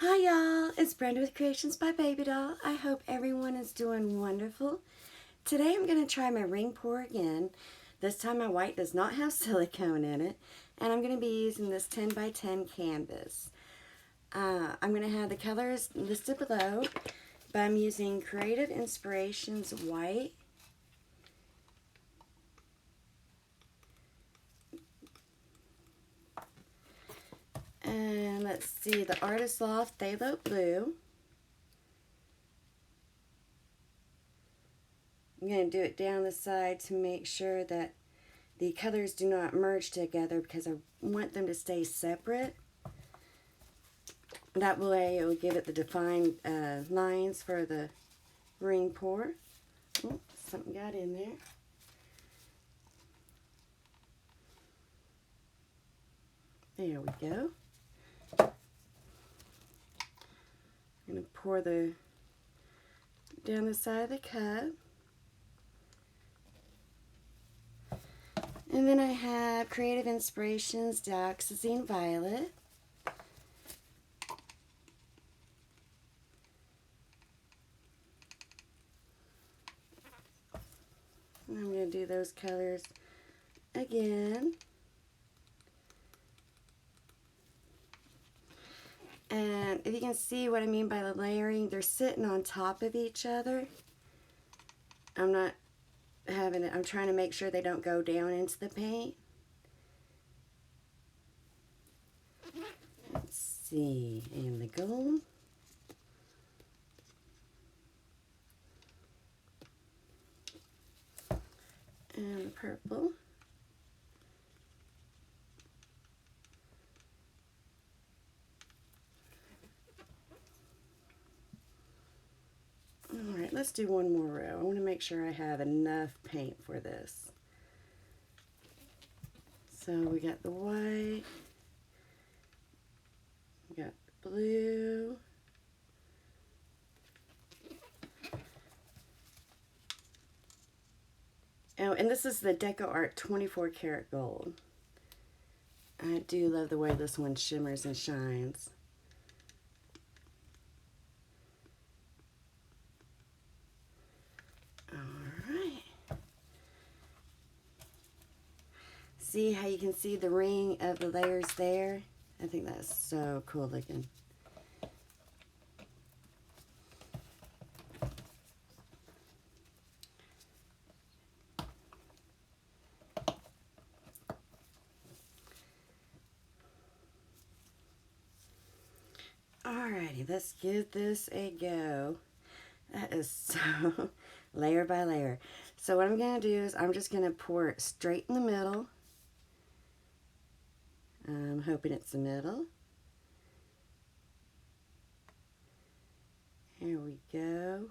Hi y'all, it's Brenda with Creations by Babydoll. I hope everyone is doing wonderful. Today I'm going to try my ring pour again. This time my white does not have silicone in it, and I'm going to be using this 10 by 10 canvas. I'm going to have the colors listed below, but I'm using Creative Inspirations white, and let's see, the Artist Loft Phthalo blue. I'm going to do it down the side to make sure that the colors do not merge together because I want them to stay separate. That way it will give it the defined lines for the ring pour. Oh, something got in there. There we go. I'm going to pour down the side of the cup. And then I have Creative Inspirations Dioxizine Violet. And I'm going to do those colors again. And if you can see what I mean by the layering, they're sitting on top of each other. I'm trying to make sure they don't go down into the paint. Let's see, and the gold. And the purple. Alright, let's do one more row. I want to make sure I have enough paint for this. So we got the white, we got the blue, oh, and this is the DecoArt 24 karat gold. I do love the way this one shimmers and shines. See how you can see the ring of the layers there? I think that's so cool looking. Alrighty, let's give this a go. That is so layer by layer. So what I'm going to do is I'm just going to pour it straight in the middle. I'm hoping it's the middle. Here we go.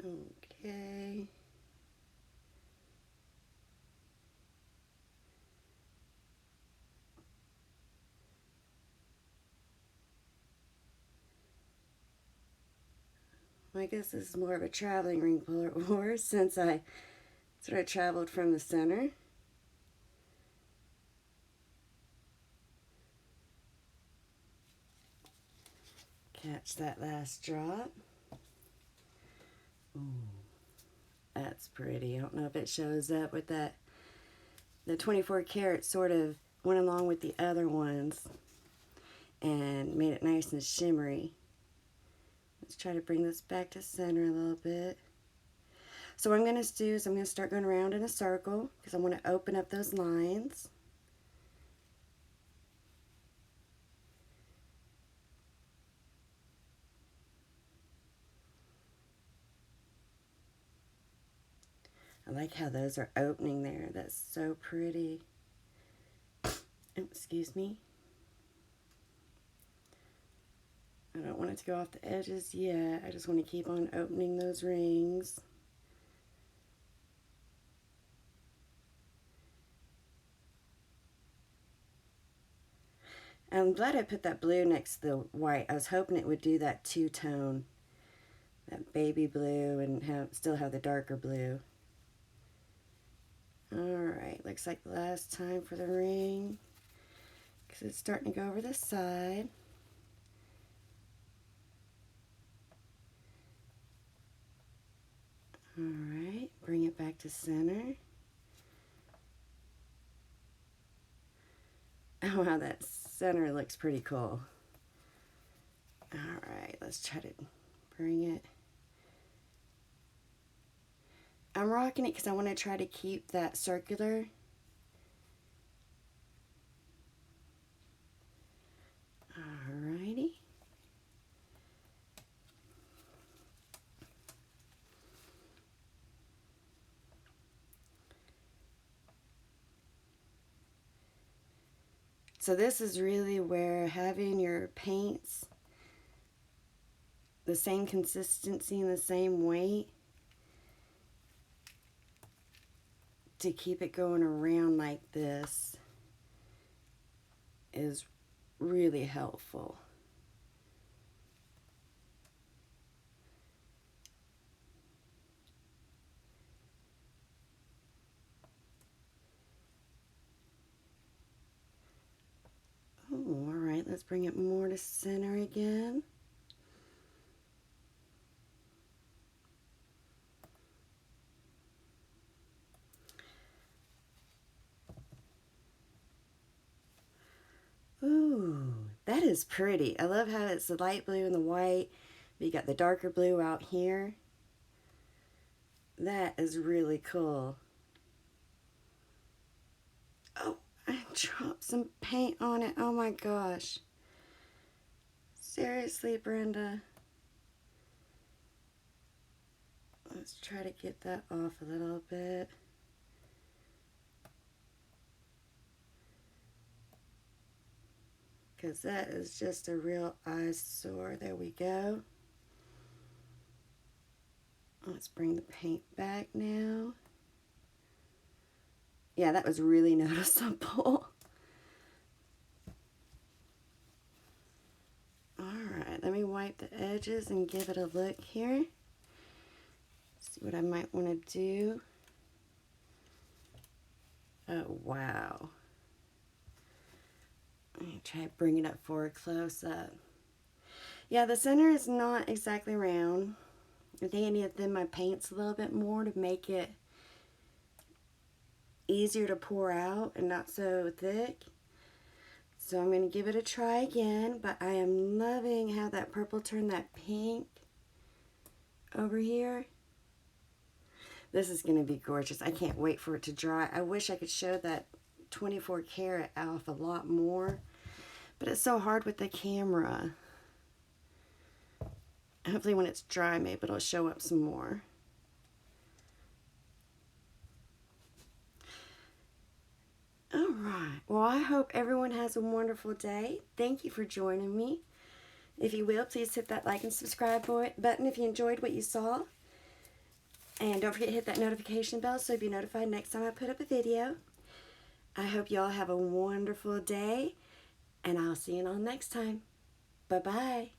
Okay. Well, I guess this is more of a traveling ring pour since I sort of traveled from the center. Catch that last drop. Ooh, that's pretty. I don't know if it shows up with that. The 24 karat sort of went along with the other ones and made it nice and shimmery. Let's try to bring this back to center a little bit. So what I'm going to do is I'm going to start going around in a circle because I want to open up those lines. I like how those are opening there. That's so pretty. Oh, excuse me. I don't want it to go off the edges yet. I just want to keep on opening those rings. I'm glad I put that blue next to the white. I was hoping it would do that two-tone, that baby blue, and still have the darker blue. Alright, looks like the last time for the ring, because it's starting to go over the side. Alright, bring it back to center. Oh wow, that center looks pretty cool. Alright, let's try to bring it. I'm rocking it because I want to try to keep that circular. Alrighty. So this is really where having your paints the same consistency and the same weight to keep it going around like this is really helpful. Oh, all right, let's bring it more to center again. Ooh, that is pretty. I love how it's the light blue and the white, but you got the darker blue out here. That is really cool. Oh, I dropped some paint on it. Oh my gosh. Seriously, Brenda. Let's try to get that off a little bit. Because that is just a real eyesore. There we go. Let's bring the paint back now. Yeah, that was really noticeable. Alright, let me wipe the edges and give it a look here. See what I might want to do. Oh, wow. Let me try to bring it up for a close-up. Yeah, the center is not exactly round. I think I need to thin my paints a little bit more to make it easier to pour out and not so thick. So I'm going to give it a try again, but I am loving how that purple turned that pink over here. This is going to be gorgeous. I can't wait for it to dry. I wish I could show that 24 karat off a lot more, but it's so hard with the camera. Hopefully when it's dry, maybe it'll show up some more. Alright, well I hope everyone has a wonderful day. Thank you for joining me. If you will, please hit that like and subscribe button if you enjoyed what you saw. And don't forget to hit that notification bell so you'll be notified next time I put up a video. I hope you all have a wonderful day, and I'll see you all next time. Bye-bye.